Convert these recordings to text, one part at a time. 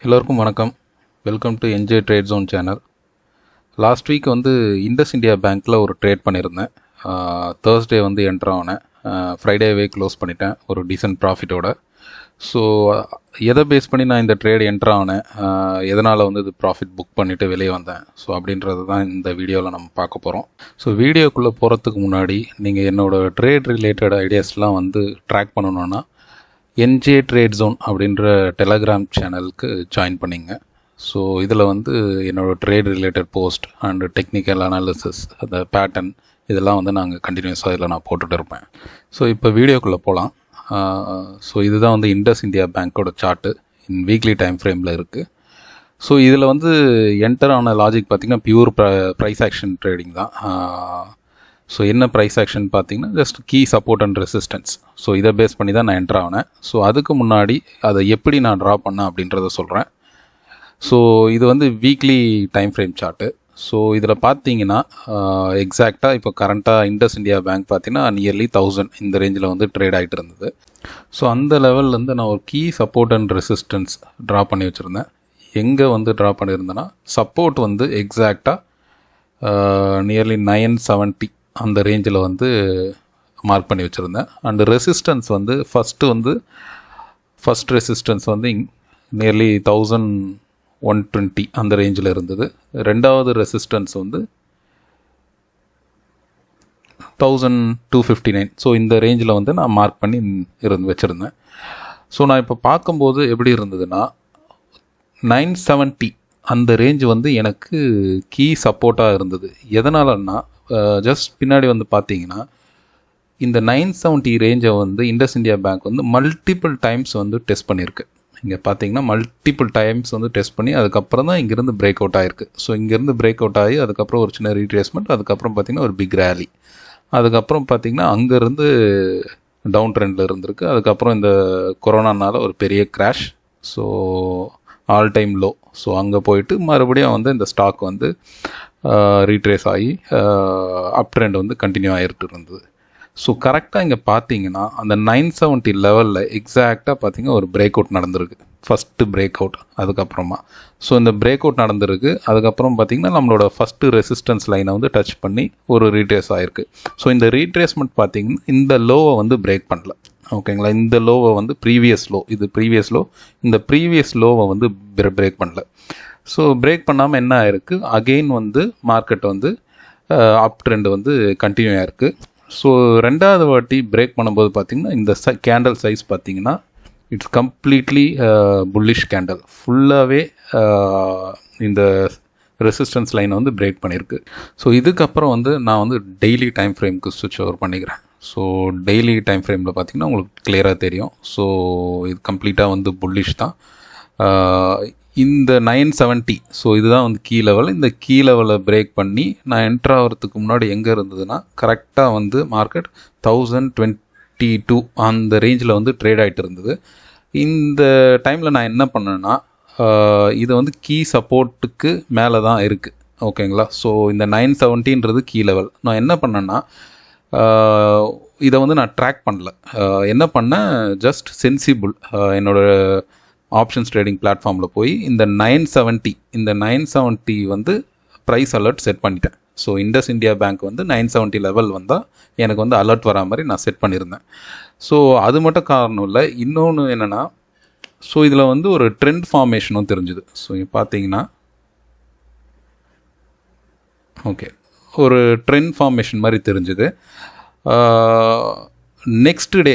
எல்லோருக்கும் வணக்கம். Welcome to NJ trade zone channel. Last week வந்து இண்டஸ் இந்தியா பேங்க்கில் ஒரு ட்ரேட் பண்ணியிருந்தேன். தேர்ஸ்டே வந்து என்ட்ரு ஆனேன். ஃப்ரைடேவே க்ளோஸ் பண்ணிட்டேன் ஒரு டீசென்ட் ப்ராஃபிட்டோட. ஸோ எதை பேஸ் பண்ணி நான் இந்த ட்ரேட் என்ட்ரு ஆனேன், எதனால் வந்து இது ப்ராஃபிட் புக் பண்ணிவிட்டு வெளியே வந்தேன், ஸோ அப்படின்றது தான் இந்த வீடியோவில் நம்ம பார்க்க போகிறோம். ஸோ வீடியோக்குள்ளே போகிறதுக்கு முன்னாடி நீங்கள் என்னோடய ட்ரேட் ரிலேட்டட் ஐடியாஸ்லாம் வந்து ட்ராக் பண்ணணுன்னா என்ஜே ட்ரேட் ஜோன் அப்படின்ற டெலகிராம் சேனலுக்கு ஜாயின் பண்ணிங்க. ஸோ இதில் வந்து என்னோடய trade related post and technical analysis, அந்த பேட்டர்ன் இதெல்லாம் வந்து நாங்கள் கண்டினியூஸாக இதில் நான் போட்டுகிட்டு இருப்பேன். ஸோ இப்போ வீடியோக்குள்ளே போகலாம். ஸோ இதுதான் வந்து இண்டஸ் இந்தியா பேங்க்கோட சார்ட்டு இன் வீக்லி டைம் ஃப்ரேமில் இருக்குது. ஸோ இதில் வந்து என்டர் ஆன லாஜிக் பார்த்திங்கன்னா பியூர் ப்ரைஸ் ஆக்ஷன் ட்ரேடிங் தான். ஸோ என்ன ப்ரைஸ் ஆக்ஷன் பார்த்தீங்கன்னா just key support and resistance. So இதை பேஸ் பண்ணி தான் நான் என்டர் ஆனேன். ஸோ அதுக்கு முன்னாடி அதை எப்படி நான் ட்ரா பண்ணேன் அப்படின்றத சொல்கிறேன். ஸோ இது வந்து weekly time frame chart. So இதில் பார்த்தீங்கன்னா எக்ஸாக்டாக இப்போ கரண்ட்டாக இண்டஸ் இந்தியா பேங்க் பார்த்தீங்கன்னா நியர்லி 1000 இந்த ரேஞ்சில் வந்து ட்ரேட் ஆகிட்டு இருந்தது. ஸோ அந்த லெவல்லேருந்து நான் ஒரு key support and resistance draw பண்ணி வச்சுருந்தேன். எங்கே வந்து ட்ரா பண்ணியிருந்தேன்னா சப்போர்ட் வந்து எக்ஸாக்டாக நியர்லி 970 அந்த ரேஞ்சில் வந்து மார்க் பண்ணி வச்சுருந்தேன். அண்டு ரெசிஸ்டன்ஸ் வந்து ஃபஸ்ட் ரெசிஸ்டன்ஸ் வந்து நியர்லி 1120 அந்த ரேஞ்சில் இருந்தது. ரெண்டாவது ரெசிஸ்டன்ஸ் வந்து 1259. ஸோ இந்த ரேஞ்சில் வந்து நான் மார்க் பண்ணி வச்சுருந்தேன். ஸோ நான் இப்போ பார்க்கும்போது எப்படி இருந்ததுன்னா 970 அந்த ரேஞ்ச் வந்து எனக்கு கீ சப்போர்ட்டாக இருந்தது. எதனாலன்னா ஜஸ்ட் பின்னாடி வந்து பார்த்தீங்கன்னா இந்த 970 ரேஞ்சை வந்து இண்டஸ் இந்தியா பேங்க் வந்து மல்டிபிள் டைம்ஸ் வந்து டெஸ்ட் பண்ணியிருக்கு. இங்கே பார்த்தீங்கன்னா மல்டிபிள் டைம்ஸ் வந்து டெஸ்ட் பண்ணி அதுக்கப்புறம் தான் இங்கேருந்து பிரேக் அவுட் ஆகிருக்கு. ஸோ இங்கேருந்து பிரேக் அவுட் ஆகி அதுக்கப்புறம் ஒரு சின்ன ரீட்ரேஸ்மெண்ட், அதுக்கப்புறம் பார்த்திங்கன்னா ஒரு பிக் ரேலி, அதுக்கப்புறம் பார்த்திங்கன்னா அங்கேருந்து டவுன் ட்ரெண்டில் இருந்திருக்கு. அதுக்கப்புறம் இந்த கொரோனானால ஒரு பெரிய crash, so all time low. So அங்கே போயிட்டு மறுபடியும் வந்து இந்த ஸ்டாக் வந்து ரீட்ரேஸ் ஆகி அப் ட்ரெண்ட் வந்து கண்டினியூ ஆகிட்டு இருந்தது. ஸோ கரெக்டாக இங்கே பார்த்தீங்கன்னா அந்த 970 லெவலில் எக்ஸாக்டாக பார்த்தீங்கன்னா ஒரு பிரேக் அவுட் நடந்திருக்கு, ஃபஸ்ட்டு பிரேக் அவுட். அதுக்கப்புறமா ஸோ இந்த பிரேக் அவுட் நடந்திருக்கு. அதுக்கப்புறம் பார்த்திங்கன்னா நம்மளோட ஃபஸ்ட்டு ரெசிஸ்டன்ஸ் லைனை வந்து டச் பண்ணி ஒரு ரீட்ரேஸ் ஆகிருக்கு. ஸோ இந்த ரீட்ரேஸ்மெண்ட் பார்த்திங்கன்னா இந்த லோவை வந்து பிரேக் பண்ணல, ஓகேங்களா. இந்த லோவை வந்து ப்ரீவியஸ் லோ, இது ப்ரீவியஸ் லோ, இந்த ப்ரீவியஸ் லோவை வந்து பிரேக் பண்ணல. ஸோ பிரேக் பண்ணாமல் என்ன ஆயிருக்கு, அகெயின் வந்து மார்க்கெட் வந்து அப் ட்ரெண்ட் வந்து கண்டினியூ ஆகிருக்கு. ஸோ ரெண்டாவது வாட்டி பிரேக் பண்ணும்போது பார்த்திங்கன்னா இந்த கேண்டல் சைஸ் பார்த்திங்கன்னா இட்ஸ் கம்ப்ளீட்லி புல்லிஷ் கேண்டல். ஃபுல்லாகவே இந்த ரெசிஸ்டன்ஸ் லைனை வந்து பிரேக் பண்ணியிருக்கு. ஸோ இதுக்கப்புறம் வந்து நான் வந்து டெய்லி டைம் ஃப்ரேமுக்கு ஸ்விட்ச் ஓவர் பண்ணிக்கிறேன். ஸோ டெய்லி டைம் ஃப்ரேமில் பார்த்திங்கன்னா உங்களுக்கு கிளியராக தெரியும். ஸோ இது கம்ப்ளீட்டாக வந்து புல்லிஷ் தான். இந்த 970, ஸோ இதுதான் வந்து கீ லெவல். இந்த கீ லெவலை பிரேக் பண்ணி நான் என்ட்ரு ஆகிறதுக்கு முன்னாடி எங்கே இருந்ததுன்னா கரெக்டாக வந்து மார்க்கெட் 1022 அந்த ரேஞ்சில் வந்து ட்ரேட் ஆகிட்டு இருந்தது. இந்த டைமில் நான் என்ன பண்ணேன்னா இது வந்து கீ சப்போர்ட்டுக்கு மேலே தான் இருக்குது, ஓகேங்களா. ஸோ இந்த 970ன்றது கீ லெவல். நான் என்ன பண்ணேன்னா இதை வந்து நான் ட்ராக் பண்ணல. என்ன பண்ணேன், ஜஸ்ட் சென்சிபிள் என்னோடய ஆப்ஷன்ஸ் ட்ரேடிங் பிளாட்ஃபார்மில் போய் இந்த 970 வந்து ப்ரைஸ் அலர்ட் செட் பண்ணிட்டேன். ஸோ இண்டஸ் இந்தியா பேங்க் வந்து 970 லெவல் வந்தால் எனக்கு வந்து அலர்ட் வரா மாதிரி நான் செட் பண்ணியிருந்தேன். ஸோ அது மட்டும் காரணம் இல்லை, இன்னொன்று என்னென்னா, ஸோ இதில் வந்து ஒரு ட்ரெண்ட் ஃபார்மேஷனும் தெரிஞ்சுது. ஸோ இங்கே பார்த்தீங்கன்னா ஓகே, ஒரு ட்ரெண்ட் ஃபார்மேஷன் மாதிரி தெரிஞ்சுது. நெக்ஸ்ட் டே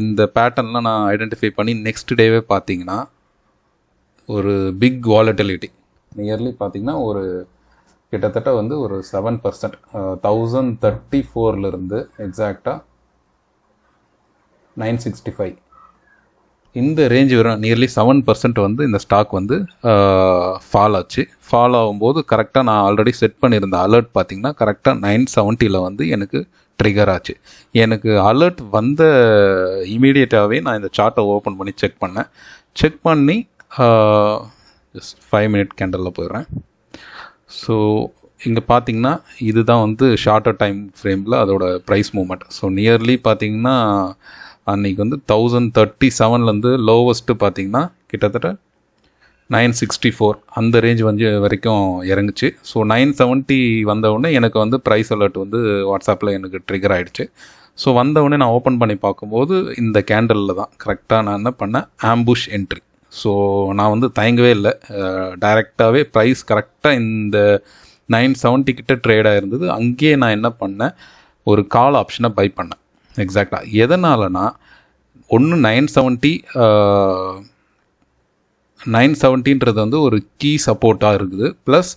இந்த பேட்டர்ன்லாம் நான் ஐடென்டிஃபை பண்ணி நெக்ஸ்ட் டேவே பார்த்தீங்கன்னா ஒரு பிக் வாலட்டிலிட்டி, நியர்லி பார்த்தீங்கன்னா ஒரு கிட்டத்தட்ட வந்து ஒரு 7%, 1034 எக்ஸாக்டாக 965 இந்த ரேஞ்ச் வரும். நியர்லி 7% வந்து இந்த ஸ்டாக் வந்து ஃபால் ஆச்சு. ஃபால் ஆகும்போது கரெக்டாக நான் ஆல்ரெடி செட் பண்ணியிருந்த அலர்ட் பார்த்திங்கன்னா கரெக்டாக 970 வந்து எனக்கு ட்ரிகர் ஆச்சு. எனக்கு அலர்ட் வந்த இமீடியட்டாகவே நான் இந்த சார்ட்டை ஓப்பன் பண்ணி செக் பண்ணேன். செக் பண்ணி ஜஸ்ட் 5 மினிட் கேண்டலில் போயிடுறேன். ஸோ இங்கே பார்த்தீங்கன்னா இதுதான் வந்து ஷார்ட்டர் டைம் ஃப்ரேமில் அதோட ப்ரைஸ் மூமெண்ட். ஸோ நியர்லி பார்த்தீங்கன்னா அன்றைக்கி வந்து 1037 லோவஸ்ட்டு பார்த்தீங்கன்னா கிட்டத்தட்ட 964 அந்த ரேஞ்ச் வந்து வரைக்கும் இறங்குச்சு. ஸோ 970 வந்தவுடனே எனக்கு வந்து ப்ரைஸ் அலர்ட் வந்து வாட்ஸ்அப்பில் எனக்கு ட்ரிகர் ஆகிடுச்சு. ஸோ வந்தவுடனே நான் ஓப்பன் பண்ணி பார்க்கும்போது இந்த கேண்டலில் தான் கரெக்டாக நான் என்ன பண்ணேன், ஆம்புஷ் என்ட்ரி. ஸோ நான் வந்து தயங்கவே இல்லை, டைரெக்டாகவே ப்ரைஸ் கரெக்டாக இந்த 970 கிட்ட ட்ரேட் ஆகிருந்தது. அங்கேயே நான் என்ன பண்ணேன், ஒரு கால் ஆப்ஷனை பை பண்ணேன். எக்ஸாக்டாக எதனாலனா, ஒன்று 970ன்றது வந்து ஒரு கீ சப்போர்ட்டாக இருக்குது, ப்ளஸ்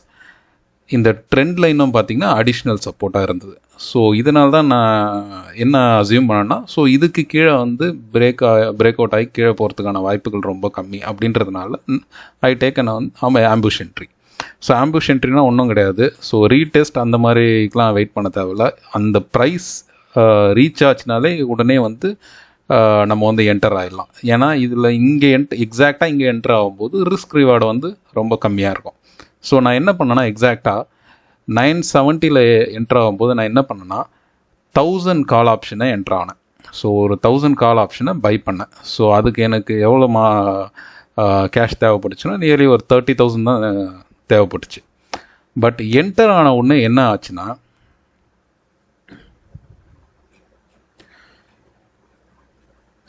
இந்த ட்ரெண்ட் லைனும் பார்த்திங்கன்னா அடிஷ்னல் சப்போர்ட்டாக இருந்தது. ஸோ இதனால தான் நான் என்ன அசியூம் பண்ணேன்னா, ஸோ இதுக்கு கீழே வந்து பிரேக் அவுட் ஆகி கீழே போகிறதுக்கான வாய்ப்புகள் ரொம்ப கம்மி அப்படின்றதுனால ஐ டேக் வந்து ஆம்புஷ் என்ட்ரி. ஸோ ஆம்புஷ் என்ட்ரினா ஒன்றும் கிடையாது, ஸோ ரீடெஸ்ட் அந்த மாதிரிக்கெலாம் வெயிட் பண்ண தேவையில்ல. அந்த ப்ரைஸ் ரீச் ஆச்சுனாலே உடனே வந்து நம்ம வந்து என்டர் ஆகிடலாம். ஏன்னா இதில் இங்கே எக்ஸாக்டாக இங்கே என்டர் ஆகும்போது ரிஸ்க் ரிவார்டு வந்து ரொம்ப கம்மியாக இருக்கும். ஸோ நான் என்ன பண்ணேன்னா, எக்ஸாக்டாக 970 என்டர் ஆகும்போது நான் என்ன பண்ணேன்னா 1000 கால் ஆப்ஷனை என்டர் ஆனேன். ஸோ ஒரு 1000 கால் ஆப்ஷனை பை பண்ணேன். ஸோ அதுக்கு எனக்கு எவ்வளோ கேஷ் தேவைப்பட்டுச்சுன்னா நியர்லி ஒரு 30,000 தான் தேவைப்பட்டுச்சு. பட் என்டர் ஆன உடனே என்ன ஆச்சுன்னா,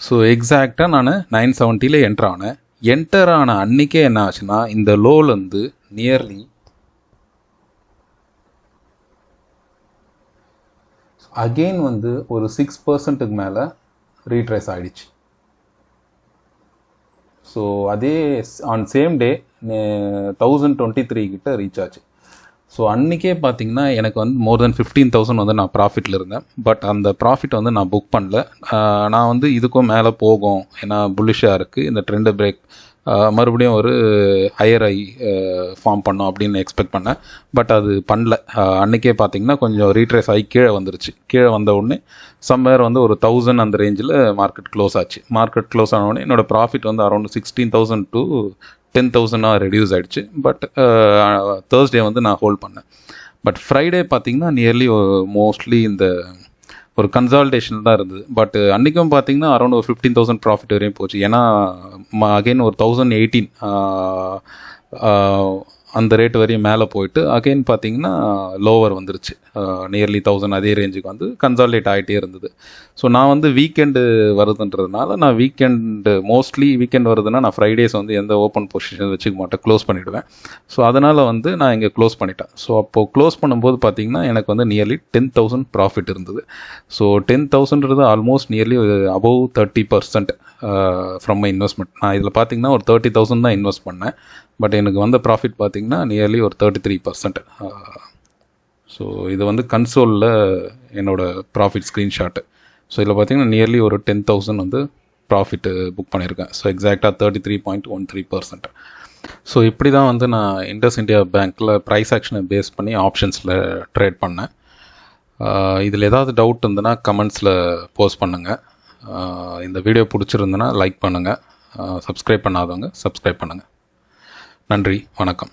ஸோ எக்ஸாக்டாக நான் 970 என்டர் ஆனேன். என்டர் ஆன அன்றைக்கே என்ன ஆச்சுன்னா, இந்த லோலேருந்து நியர்லி அகெயின் வந்து ஒரு 6%க்கு மேலே ரீட்ரேஸ் ஆகிடுச்சு. ஸோ அதே ஆன் சேம் டே 1023 கிட்ட ரீச் ஆச்சு. ஸோ அன்றைக்கே பார்த்தீங்கன்னா எனக்கு வந்து மோர் தென் 15,000 வந்து நான் ப்ராஃபிட்டில் இருந்தேன். பட் அந்த ப்ராஃபிட் வந்து நான் புக் பண்ணல. நான் வந்து இதுக்கும் மேலே போகும், ஏன்னா புல்லிஷாக இருக்குது, இந்த ட்ரெண்டை பிரேக் மறுபடியும் ஒரு ஹையர் ஐ ஃபார்ம் பண்ணோம் அப்படின்னு எக்ஸ்பெக்ட் பண்ணேன். பட் அது பண்ணல. அன்றைக்கே பார்த்தீங்கன்னா கொஞ்சம் ரீட்ரேஸ் ஆகி கீழே வந்துருச்சு. கீழே வந்த உடனே சம்வேர் வந்து ஒரு 1000 அந்த ரேஞ்சில் மார்க்கெட் க்ளோஸ் ஆச்சு. மார்க்கெட் க்ளோஸ் ஆன உடனே என்னோடய ப்ராஃபிட் வந்து அரௌண்ட் 16,000 to 10,000 ரெடியூஸ் ஆகிடுச்சு. பட் தேர்ஸ்டே வந்து நான் ஹோல்ட் பண்ணேன். பட் ஃப்ரைடே பார்த்தீங்கன்னா நியர்லி மோஸ்ட்லி இந்த ஒரு கன்சால்டேஷன் தான் இருந்தது. பட் அன்றைக்கும் பார்த்தீங்கன்னா அரௌண்ட் ஒரு 15,000 ப்ராஃபிட் வரையும் போச்சு. ஏன்னா அகெயின் ஒரு 1018 அந்த ரேட் வரையும் மேலே போயிட்டு அகெயின் பார்த்தீங்கன்னா லோவர் வந்துருச்சு. நியர்லி 1000 அதே ரேஞ்சுக்கு வந்து கன்சால்டேட் ஆகிட்டே இருந்தது. ஸோ நான் வந்து வீக்கெண்டு வருதுன்றதுனால நான் மோஸ்ட்லி வீக்கெண்ட் வருதுன்னா நான் ஃப்ரைடேஸ் வந்து எந்த ஓப்பன் பொசிஷன் வச்சுக்க மாட்டேன், க்ளோஸ் பண்ணிவிடுவேன். ஸோ அதனால் வந்து நான் இங்கே க்ளோஸ் பண்ணிட்டேன். ஸோ அப்போது க்ளோஸ் பண்ணும்போது பார்த்தீங்கன்னா எனக்கு வந்து நியர்லி 10,000 ப்ராஃபிட் இருந்தது. ஸோ 10,000ன்றது almost nearly above 30% from my investment. நான் இதில் பார்த்தீங்கன்னா ஒரு 30,000 தான் இன்வெஸ்ட் பண்ணேன். பட் எனக்கு வந்த ப்ராஃபிட் பார்த்திங்கன்னா நியர்லி ஒரு 33%. ஸோ இது வந்து கன்சோலில் என்னோடய ப்ராஃபிட் ஸ்க்ரீன்ஷாட்டு. ஸோ இதில் பார்த்திங்கன்னா நியர்லி ஒரு 10,000 வந்து ப்ராஃபிட்டு புக் பண்ணியிருக்கேன். ஸோ எக்ஸாக்டாக 33.13%. ஸோ இப்படி தான் வந்து நான் இண்டஸ் இந்தியா பேங்க்கில் ப்ரைஸ் ஆக்ஷனை பேஸ் பண்ணி ஆப்ஷன்ஸில் ட்ரேட் பண்ணேன். இதில் ஏதாவது டவுட் இருந்ததுன்னா கமெண்ட்ஸில் போஸ்ட் பண்ணுங்கள். இந்த வீடியோ பிடிச்சிருந்ததுன்னா லைக் பண்ணுங்கள். சப்ஸ்கிரைப் பண்ணாதவங்க சப்ஸ்கிரைப் பண்ணுங்கள். நன்றி, வணக்கம்.